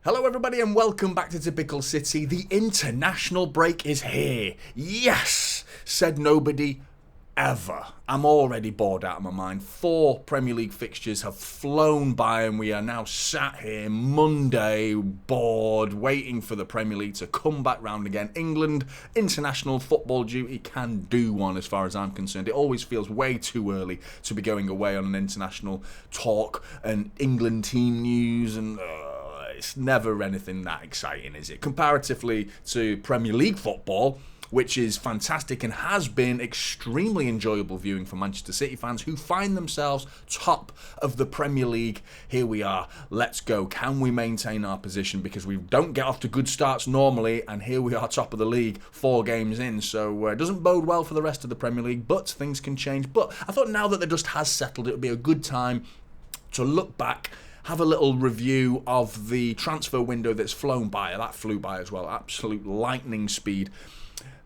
Hello everybody and welcome back to Typical City. The international break is here. Yes, said nobody ever. I'm already bored out of my mind. 4 Premier League fixtures have flown by and we are now sat here Monday, bored, waiting for the Premier League to come back round again. England, international football duty can do one as far as I'm concerned. It always feels way too early to be going away on an international talk and England team news and... it's never anything that exciting, is it? Comparatively to Premier League football, which is fantastic and has been extremely enjoyable viewing for Manchester City fans who find themselves top of the Premier League. Here we are. Let's go. Can we maintain our position? Because we don't get off to good starts normally, and here we are top of the league 4 games in. So it doesn't bode well for the rest of the Premier League, but things can change. But I thought now that the dust has settled, it would be a good time to look back, have a little review of the transfer window that's flown by. That flew by as well, absolute lightning speed.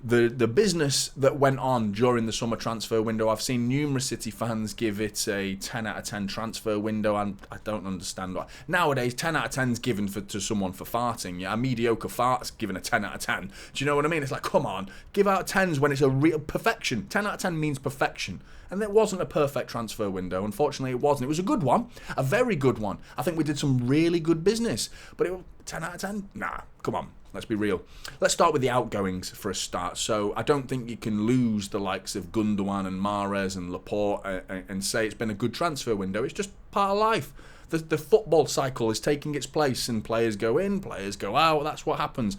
The business that went on during the summer transfer window, I've seen numerous City fans give it a 10 out of 10 transfer window, and I don't understand why. Nowadays, 10 out of 10 is given to someone for farting. Yeah, a mediocre fart's given a 10 out of 10. Do you know what I mean? It's like, come on, give out 10s when it's a real perfection. 10 out of 10 means perfection. And it wasn't a perfect transfer window. Unfortunately, it wasn't. It was a good one, a very good one. I think we did some really good business. But it was 10 out of 10? Nah, come on. Let's be real. Let's start with the outgoings for a start. So I don't think you can lose the likes of Gundogan and Mahrez and Laporte and say it's been a good transfer window. It's just part of life. The football cycle is taking its place and players go in, players go out. That's what happens.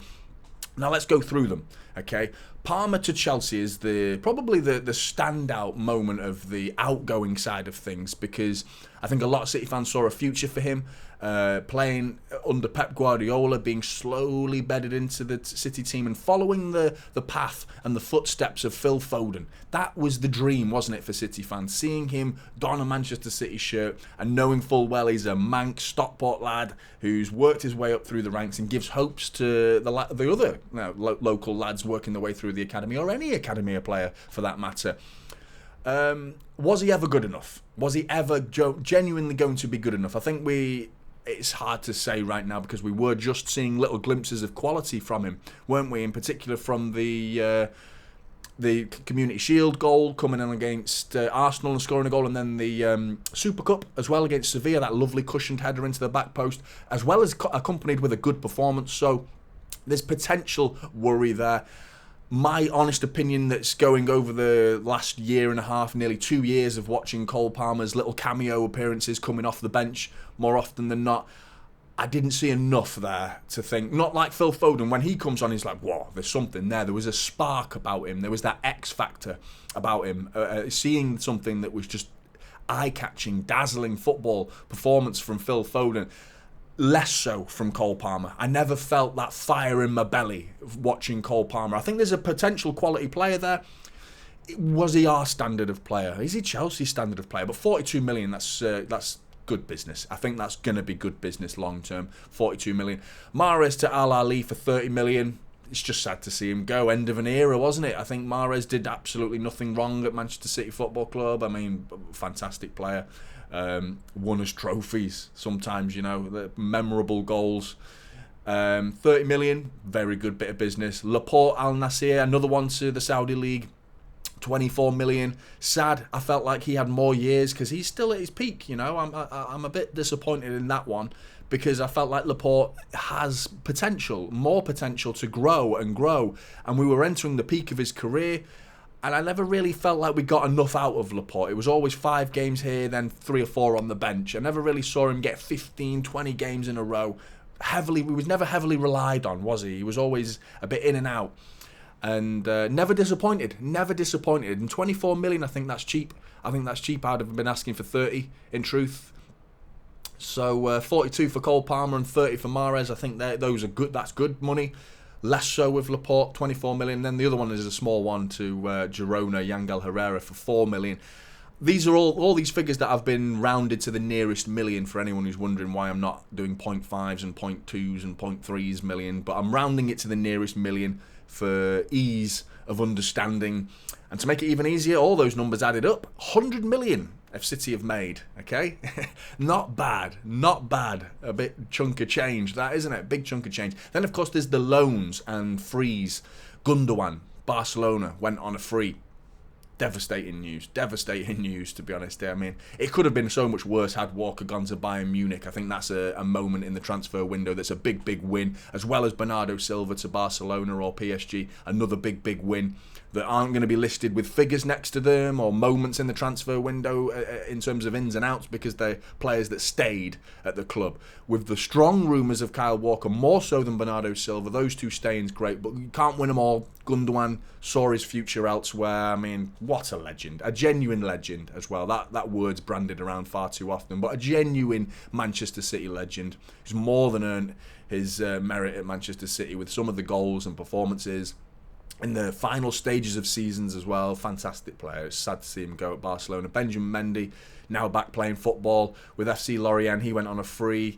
Now let's go through them, okay? Palmer to Chelsea is probably the standout moment of the outgoing side of things, because I think a lot of City fans saw a future for him, playing under Pep Guardiola, being slowly bedded into the City team and following the path and the footsteps of Phil Foden. That was the dream, wasn't it, for City fans? Seeing him don a Manchester City shirt and knowing full well he's a Manx Stockport lad who's worked his way up through the ranks and gives hopes to the other local lads working their way through the academy, or any academy player for that matter. Was he ever good enough? Was he ever genuinely going to be good enough? I think it's hard to say right now, because we were just seeing little glimpses of quality from him, weren't we? In particular from the Community Shield goal, coming in against Arsenal and scoring a goal, and then the Super Cup as well against Sevilla, that lovely cushioned header into the back post, as well as accompanied with a good performance. So there's potential worry there. My honest opinion, that's going over the last year and a half, nearly 2 years of watching Cole Palmer's little cameo appearances coming off the bench more often than not, I didn't see enough there to think, not like Phil Foden, when he comes on, he's like, whoa, there's something there. There was a spark about him. There was that X factor about him. Seeing something that was just eye-catching, dazzling football performance from Phil Foden. Less so from Cole Palmer. I never felt that fire in my belly watching Cole Palmer. I think there's a potential quality player there. Was he our standard of player? Is he Chelsea's standard of player? But 42 million, that's good business. I think that's going to be good business long term. 42 million. Mahrez to Al Ahly for 30 million. It's just sad to see him go. End of an era, wasn't it? I think Mahrez did absolutely nothing wrong at Manchester City Football Club. I mean, fantastic player. Won us trophies sometimes, the memorable goals. 30 million, very good bit of business. Laporte Al Nassr, another one to the Saudi League, 24 million. Sad, I felt like he had more years because he's still at his peak. I'm a bit disappointed in that one, because I felt like Laporte has more potential to grow, and we were entering the peak of his career. And I never really felt like we got enough out of Laporte. It was always 5 games here, then 3 or 4 on the bench. I never really saw him get 15, 20 games in a row. He was never heavily relied on, was he? He was always a bit in and out. And never disappointed. And 24 million, I think that's cheap. I'd have been asking for 30, in truth. So 42 for Cole Palmer and 30 for Mahrez. I think those are good. That's good money. Less so with Laporte, 24 million. Then the other one is a small one to Girona, Yangel Herrera for 4 million. These are all these figures that have been rounded to the nearest million, for anyone who's wondering why I'm not doing 0.5s and 0.2s and 0.3s million. But I'm rounding it to the nearest million for ease of understanding. And to make it even easier, all those numbers added up, 100 million if City have made, okay? Not bad. A bit chunk of change, that, isn't it? Big chunk of change. Then, of course, there's the loans and frees. Gundogan, Barcelona, went on a free. Devastating news, to be honest. I mean, it could have been so much worse had Walker gone to Bayern Munich. I think that's a moment in the transfer window that's a big win, as well as Bernardo Silva to Barcelona or PSG, another big win that aren't going to be listed with figures next to them or moments in the transfer window in terms of ins and outs, because they're players that stayed at the club. With the strong rumours of Kyle Walker, more so than Bernardo Silva, those two staying's great, but you can't win them all. Gundogan saw his future elsewhere. I mean, what a legend. A genuine legend as well. That word's branded around far too often, but a genuine Manchester City legend who's more than earned his merit at Manchester City with some of the goals and performances in the final stages of seasons as well. Fantastic player. It's sad to see him go at Barcelona. Benjamin Mendy, now back playing football with FC Lorient. He went on a free.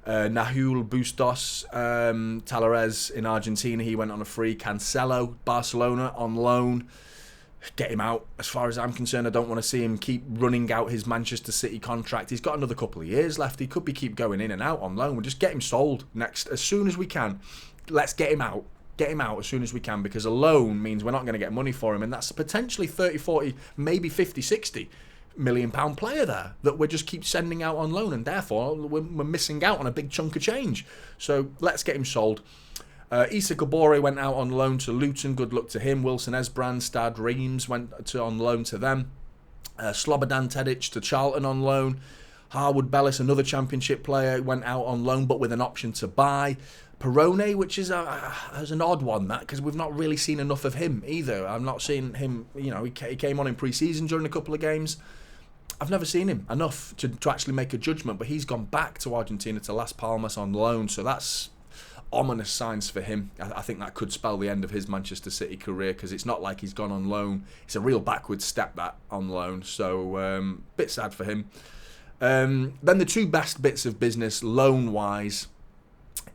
Nahul Bustos, Talares in Argentina, he went on a free. Cancelo, Barcelona, on loan. Get him out. As far as I'm concerned, I don't want to see him keep running out his Manchester City contract. He's got another couple of years left. He could be keep going in and out on loan. We'll just get him sold next as soon as we can. Let's get him out. Get him out as soon as we can, because a loan means we're not going to get money for him, and that's potentially 30, 40, maybe 50, 60 million pound player there that we just keep sending out on loan, and therefore we're missing out on a big chunk of change. So let's get him sold. Issa Kabore went out on loan to Luton. Good luck to him. Wilson Esbrand, Stade Reims went on loan to them. Slobodan Tedic to Charlton on loan. Harwood Bellis, another Championship player, went out on loan but with an option to buy. Perone, which is an odd one, that, because we've not really seen enough of him either. I'm not seeing him, he came on in pre-season during a couple of games. I've never seen him enough to actually make a judgment, but he's gone back to Argentina, to Las Palmas on loan, so that's ominous signs for him. I think that could spell the end of his Manchester City career, because it's not like he's gone on loan. It's a real backward step, that, on loan, so bit sad for him. Then the two best bits of business loan-wise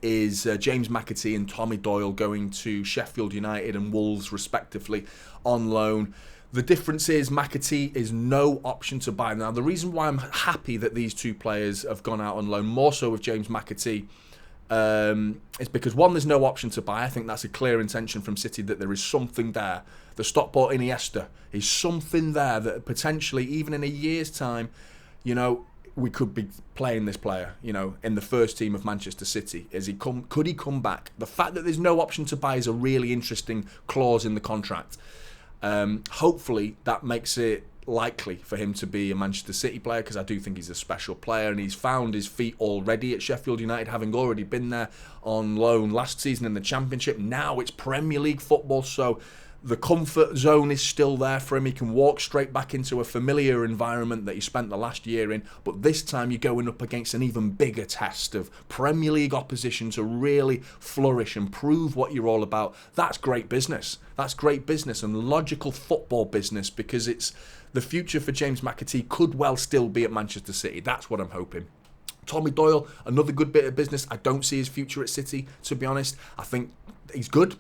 is James McAtee and Tommy Doyle going to Sheffield United and Wolves respectively on loan. The difference is McAtee is no option to buy. Now, the reason why I'm happy that these two players have gone out on loan, more so with James McAtee, is because, one, there's no option to buy. I think that's a clear intention from City that there is something there. The Stockport Iniesta is something there that potentially, even in a year's time, we could be playing this player, in the first team of Manchester City. Could he come back? The fact that there's no option to buy is a really interesting clause in the contract. Hopefully that makes it likely for him to be a Manchester City player, because I do think he's a special player, and he's found his feet already at Sheffield United, having already been there on loan last season in the Championship. Now it's Premier League football, so the comfort zone is still there for him. He can walk straight back into a familiar environment that he spent the last year in, but this time you're going up against an even bigger test of Premier League opposition to really flourish and prove what you're all about. That's great business. That's great business and logical football business, because it's the future for James McAtee could well still be at Manchester City. That's what I'm hoping. Tommy Doyle, another good bit of business. I don't see his future at City, to be honest. I think he's good.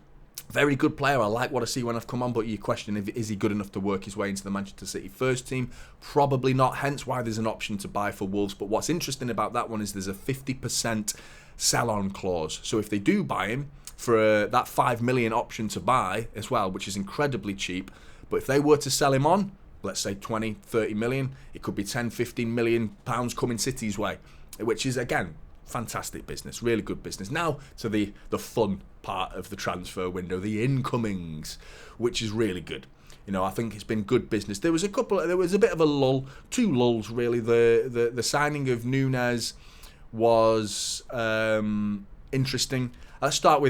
Very good player. I like what I see when I've come on, but you question, is he good enough to work his way into the Manchester City first team? Probably not, hence why there's an option to buy for Wolves. But what's interesting about that one is there's a 50% sell-on clause. So if they do buy him for that 5 million option to buy as well, which is incredibly cheap, but if they were to sell him on, let's say 20, 30 million, it could be 10, 15 million pounds coming City's way, which is, again, fantastic business, really good business. Now to the fun part of the transfer window, the incomings, which is really good. I think it's been good business. There was a bit of a lull, two lulls really. The signing of Nunez was interesting. Let's do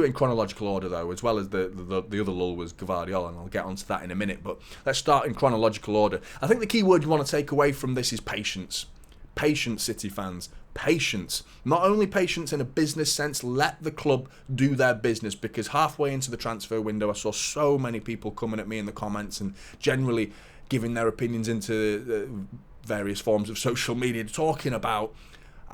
it in chronological order though, as well as the other lull was Gvardiol, and I'll get onto that in a minute, but let's start in chronological order. I think the key word you want to take away from this is patience. Patience, City fans. Patience. Not only patience in a business sense, let the club do their business, because halfway into the transfer window I saw so many people coming at me in the comments and generally giving their opinions into various forms of social media, talking about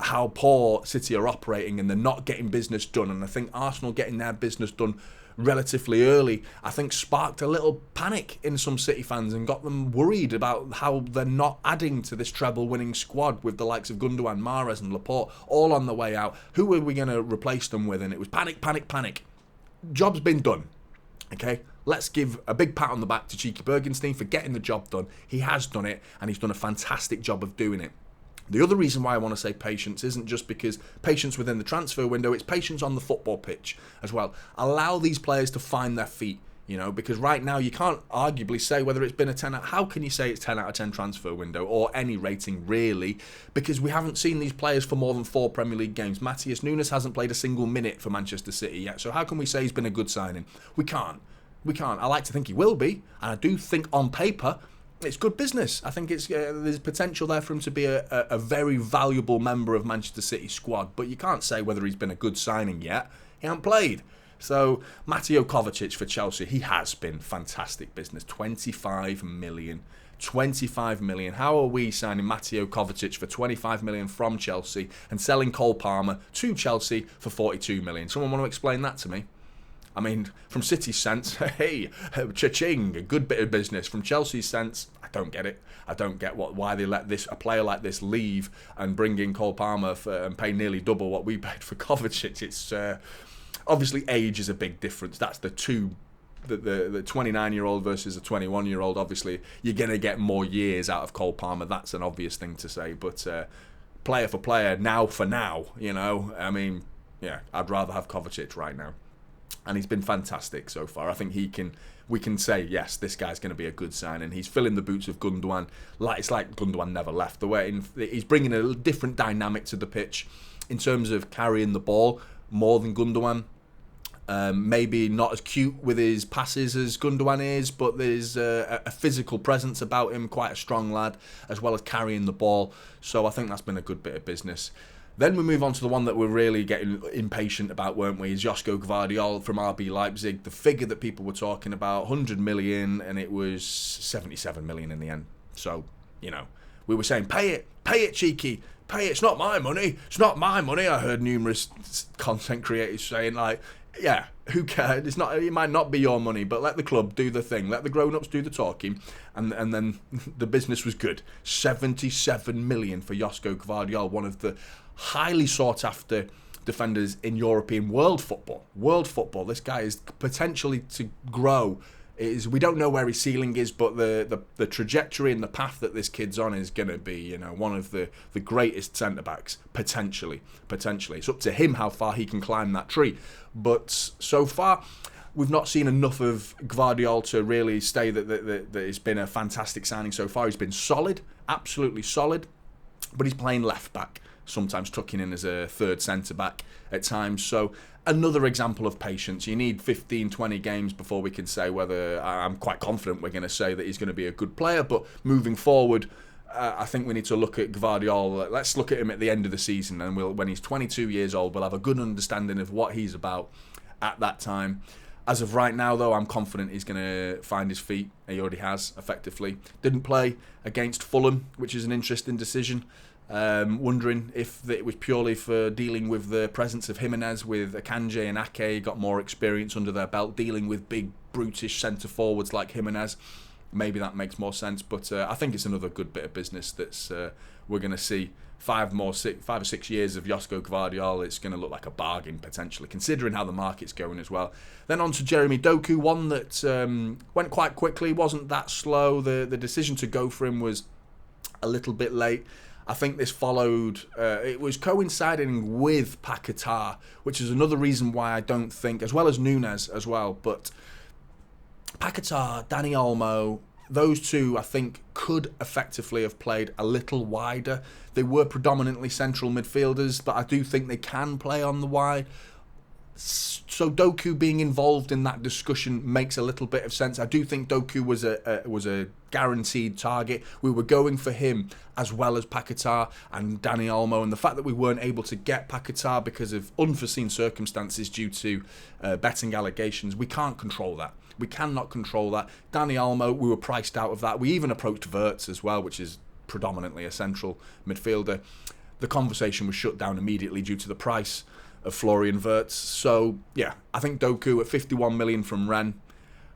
how poor City are operating and they're not getting business done. And I think Arsenal getting their business done relatively early, I think sparked a little panic in some City fans and got them worried about how they're not adding to this treble-winning squad with the likes of Gundogan, Mahrez and Laporte all on the way out. Who are we going to replace them with? And it was panic, panic, panic. Job's been done. Okay, let's give a big pat on the back to Cheeky Bergenstein for getting the job done. He has done it, and he's done a fantastic job of doing it. The other reason why I want to say patience isn't just because patience within the transfer window, it's patience on the football pitch as well. Allow these players to find their feet, you know, because right now you can't arguably say whether it's been a 10 out. How can you say it's 10 out of 10 transfer window or any rating really? Because we haven't seen these players for more than 4 Premier League games. Matheus Nunes hasn't played a single minute for Manchester City yet. So how can we say he's been a good signing? We can't. I like to think he will be, and I do think on paper it's good business. I think it's there's potential there for him to be a very valuable member of Manchester City's squad, but you can't say whether he's been a good signing yet. He hasn't played. So Mateo Kovacic for Chelsea, he has been fantastic business. 25 million. 25 million. How are we signing Mateo Kovacic for 25 million from Chelsea and selling Cole Palmer to Chelsea for 42 million? Someone want to explain that to me? I mean, from City's sense, hey, cha-ching, a good bit of business. From Chelsea's sense, I don't get it. I don't get why they let a player like this leave and bring in Cole Palmer and pay nearly double what we paid for Kovacic. It's obviously age is a big difference. That's the 29-year-old versus a 21-year-old. Obviously, you're going to get more years out of Cole Palmer. That's an obvious thing to say. But player for player, now for now, you know, I mean, yeah, I'd rather have Kovacic right now. And he's been fantastic so far. I think we can say, yes, this guy's going to be a good signing. He's filling the boots of Gundogan. It's like Gundogan never left. He's bringing a different dynamic to the pitch in terms of carrying the ball more than Gundogan. Maybe not as cute with his passes as Gundogan is, but there's a physical presence about him, quite a strong lad, as well as carrying the ball. So I think that's been a good bit of business. Then we move on to the one that we're really getting impatient about, weren't we? Is Joško Gvardiol from RB Leipzig. The figure that people were talking about, 100 million, and it was 77 million in the end. So, you know, we were saying, pay it, Cheeky, pay it. It's not my money. I heard numerous content creators saying, like, yeah, who cares? It might not be your money, but let the club do the thing. Let the grown-ups do the talking. And then the business was good. 77 million for Joško Gvardiol, one of the highly sought-after defenders in European world football. This guy is potentially to grow. We don't know where his ceiling is, but the trajectory and the path that this kid's on is going to be, you know, one of the greatest centre-backs, potentially. It's up to him how far he can climb that tree. But so far, we've not seen enough of Gvardiol to really say that it's been a fantastic signing so far. He's been solid, absolutely solid, but he's playing left-back, sometimes tucking in as a third centre-back at times. So another example of patience. You need 15, 20 games before we can say whether, I'm quite confident we're going to say that he's going to be a good player, but moving forward, I think we need to look at Gvardiol. Let's look at him at the end of the season, and when he's 22 years old, we'll have a good understanding of what he's about at that time. As of right now, though, I'm confident he's going to find his feet. He already has, effectively. Didn't play against Fulham, which is an interesting decision. Wondering if it was purely for dealing with the presence of Jimenez, with Akanji and Ake, got more experience under their belt, dealing with big, brutish centre-forwards like Jimenez. Maybe that makes more sense, but I think it's another good bit of business that's we're going to see 5 or 6 years of Joško Gvardiol. It's going to look like a bargain, potentially, considering how the market's going as well. Then on to Jeremy Doku, one that went quite quickly, wasn't that slow. The decision to go for him was a little bit late. I think this followed, it was coinciding with Paquetá, which is another reason why I don't think, as well as Nunes as well, but Paquetá, Dani Olmo, those two I think could effectively have played a little wider. They were predominantly central midfielders, but I do think they can play on the wide. So Doku being involved in that discussion makes a little bit of sense. I do think Doku was a guaranteed target. We were going for him as well as Paquetá and Dani Olmo, and the fact that we weren't able to get Paquetá because of unforeseen circumstances due to betting allegations, we can't control that. We cannot control that. Dani Olmo, we were priced out of that. We even approached Wirtz as well, which is predominantly a central midfielder. the conversation was shut down immediately due to the price of Florian Wirtz. So, yeah, I think Doku at 51 million from Rennes,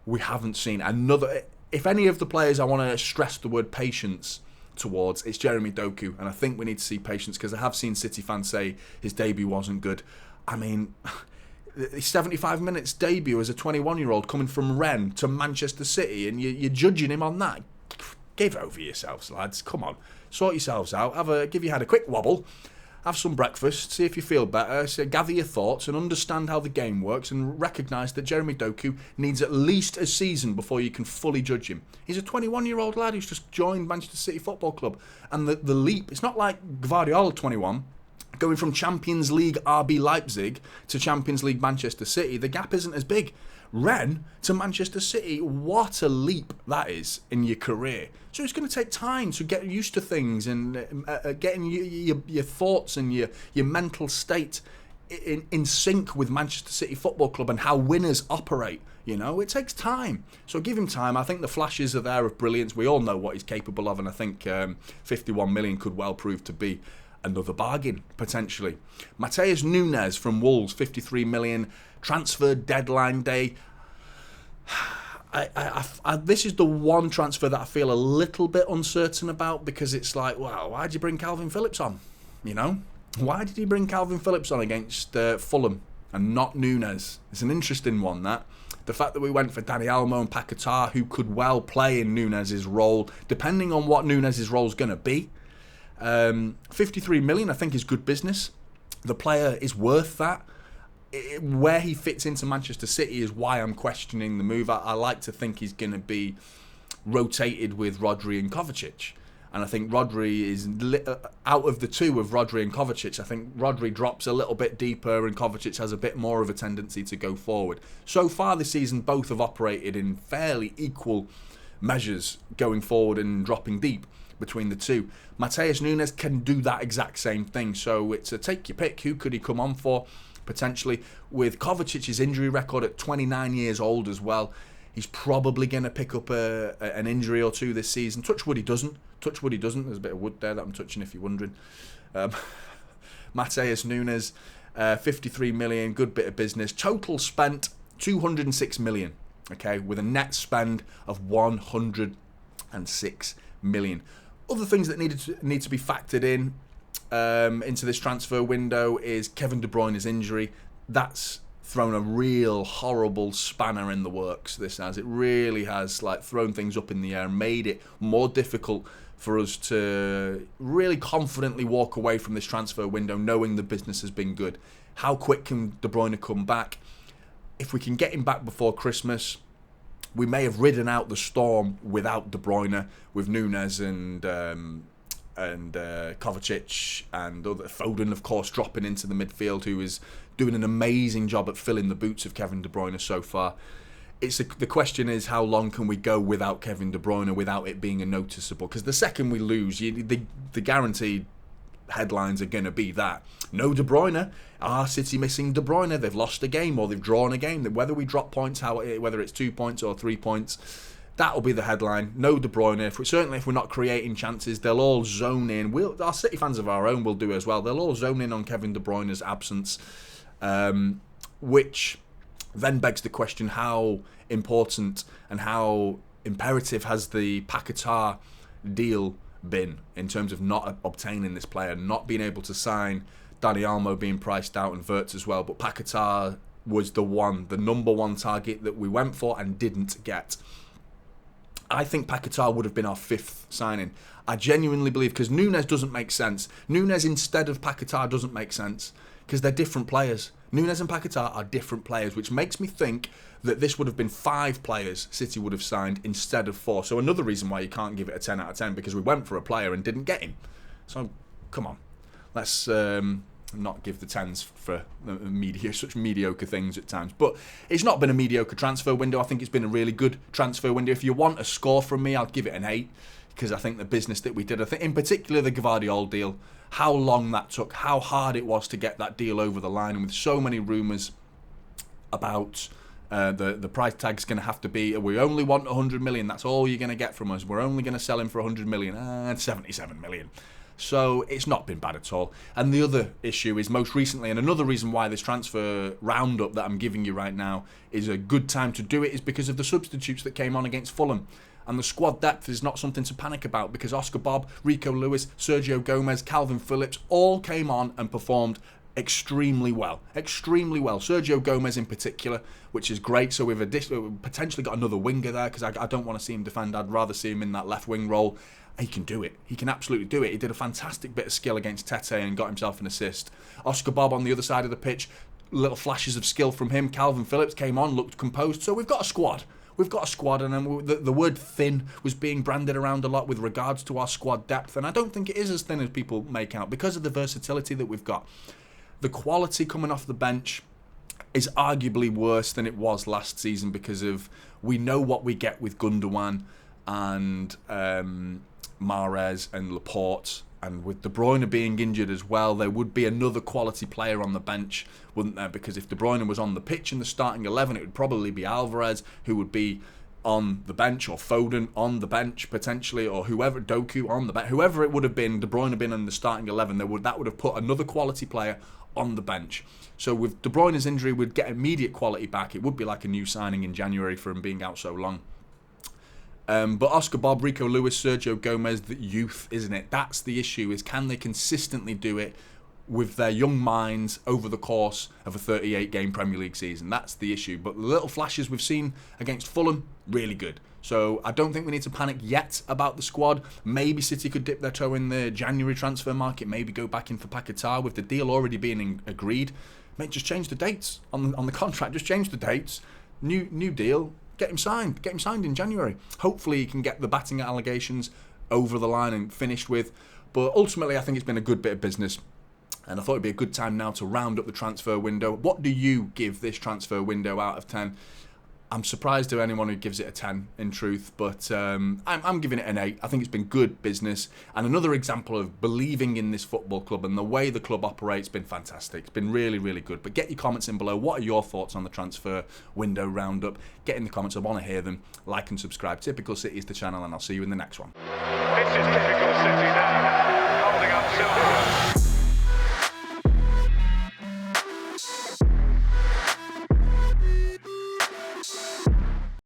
we haven't seen another... If any of the players I want to stress the word patience towards, it's Jeremy Doku, and I think we need to see patience, because I have seen City fans say his debut wasn't good. I mean, the 75 minutes debut as a 21-year-old coming from Rennes to Manchester City, and you're judging him on that. Give over yourselves, lads. Come on, sort yourselves out. Give your head a quick wobble. Have some breakfast, see if you feel better, so gather your thoughts and understand how the game works, and recognise that Jeremy Doku needs at least a season before you can fully judge him. He's a 21-year-old lad who's just joined Manchester City Football Club, and the leap, it's not like Gvardiol 21, going from Champions League RB Leipzig to Champions League Manchester City. The gap isn't as big. Rennes to Manchester City, what a leap that is in your career. So it's going to take time to get used to things, and getting your thoughts and your mental state in sync with Manchester City Football Club and how winners operate. You know, it takes time. So give him time. I think the flashes are there of brilliance. We all know what he's capable of, and I think 51 million could well prove to be another bargain, potentially. Matheus Nunes from Wolves, 53 million. Transfer deadline day. This is the one transfer that I feel a little bit uncertain about, because it's like, wow, why did you bring Calvin Phillips on? You know? Why did he bring Calvin Phillips on against Fulham and not Nunes? It's an interesting one, that. The fact that we went for Dani Olmo and Paquetá, who could well play in Nunes' role, depending on what Nunes' role is going to be. 53 million, I think, is good business. The player is worth that. Where he fits into Manchester City is why I'm questioning the move. I like to think he's going to be rotated with Rodri and Kovacic. And I think Rodri is, out of the two of Rodri and Kovacic, I think Rodri drops a little bit deeper and Kovacic has a bit more of a tendency to go forward. So far this season, both have operated in fairly equal measures, going forward and dropping deep between the two. Matheus Nunes can do that exact same thing. So it's a take your pick. Who could he come on for? Potentially, with Kovacic's injury record at 29 years old as well, he's probably going to pick up an injury or two this season. Touch wood he doesn't. Touch wood he doesn't. There's a bit of wood there that I'm touching, if you're wondering. Matheus Nunes, 53 million, good bit of business. Total spent 206 million, okay, with a net spend of 106 million. Other things that need to be factored in into this transfer window is Kevin De Bruyne's injury. That's thrown a real horrible spanner in the works. This has. It really has, like, thrown things up in the air, made it more difficult for us to really confidently walk away from this transfer window knowing the business has been good. How quick can De Bruyne come back? If we can get him back before Christmas, we may have ridden out the storm without De Bruyne, with Nunes and Kovacic and other, Foden, of course, dropping into the midfield, who is doing an amazing job at filling the boots of Kevin De Bruyne so far. The question is, how long can we go without Kevin De Bruyne without it being a noticeable? Because the second we lose, the guaranteed headlines are going to be that no De Bruyne, City missing De Bruyne, they've lost a game or they've drawn a game. Whether we drop points, whether it's 2 points or 3 points, that'll be the headline. No De Bruyne. Certainly if we're not creating chances, they'll all zone in. Our City fans of our own will do as well. They'll all zone in on Kevin De Bruyne's absence, which then begs the question, how important and how imperative has the Paquetá deal been in terms of not obtaining this player, not being able to sign Dani Olmo being priced out and Wirtz as well. But Paquetá was the number one target that we went for and didn't get. I think Paquetá would have been our fifth signing. I genuinely believe, because Nunes doesn't make sense. Nunes instead of Paquetá doesn't make sense, because they're different players. Nunes and Paquetá are different players, which makes me think that this would have been 5 players City would have signed instead of 4. So another reason why you can't give it a 10 out of 10, because we went for a player and didn't get him. So, come on. Let's not give the 10s for such mediocre things at times. But it's not been a mediocre transfer window. I think it's been a really good transfer window. If you want a score from me, I'll give it an 8, because I think the business that we did, I think in particular the Gvardiol deal, how long that took, how hard it was to get that deal over the line, and with so many rumours about the price tag's going to have to be, we only want 100 million, that's all you're going to get from us, we're only going to sell him for 100 million, 77 million. So it's not been bad at all. And the other issue is most recently, and another reason why this transfer roundup that I'm giving you right now is a good time to do it, is because of the substitutes that came on against Fulham. And the squad depth is not something to panic about, because Oscar Bob, Rico Lewis, Sergio Gomez, Calvin Phillips all came on and performed extremely well. Sergio Gomez in particular, which is great. So we've potentially got another winger there, because I don't want to see him defend. I'd rather see him in that left wing role. He can do it. He can absolutely do it. He did a fantastic bit of skill against Tete and got himself an assist. Oscar Bob on the other side of the pitch, little flashes of skill from him. Calvin Phillips came on, looked composed. So we've got a squad. And then the word thin was being branded around a lot with regards to our squad depth, and I don't think it is as thin as people make out, because of the versatility that we've got. The quality coming off the bench is arguably worse than it was last season, because of we know what we get with Gundogan and Mahrez and Laporte, and with De Bruyne being injured as well, there would be another quality player on the bench, wouldn't there? Because if De Bruyne was on the pitch in the starting 11, it would probably be Alvarez who would be on the bench, or Foden on the bench potentially, or whoever, Doku on the bench, whoever it would have been, De Bruyne been in the starting 11, that would have put another quality player on the bench. So with De Bruyne's injury, we'd get immediate quality back. It would be like a new signing in January for him being out so long. But Oscar Bob, Rico Lewis, Sergio Gomez, the youth, isn't it? That's the issue, is can they consistently do it with their young minds over the course of a 38-game Premier League season? That's the issue. But the little flashes we've seen against Fulham, really good. So I don't think we need to panic yet about the squad. Maybe City could dip their toe in the January transfer market, maybe go back in for Paquetá with the deal already being agreed. Mate, just change the dates on the contract. Just change the dates. New deal. Get him signed. Get him signed in January. Hopefully he can get the batting allegations over the line and finished with. But ultimately, I think it's been a good bit of business. And I thought it'd be a good time now to round up the transfer window. What do you give this transfer window out of 10? I'm surprised to anyone who gives it a 10, in truth, but I'm giving it an 8. I think it's been good business, and another example of believing in this football club, and the way the club operates been fantastic. It's been really, really good. But get your comments in below. What are your thoughts on the transfer window roundup? Get in the comments. I want to hear them. Like and subscribe. Typical City is the channel, and I'll see you in the next one. This is Typical City now.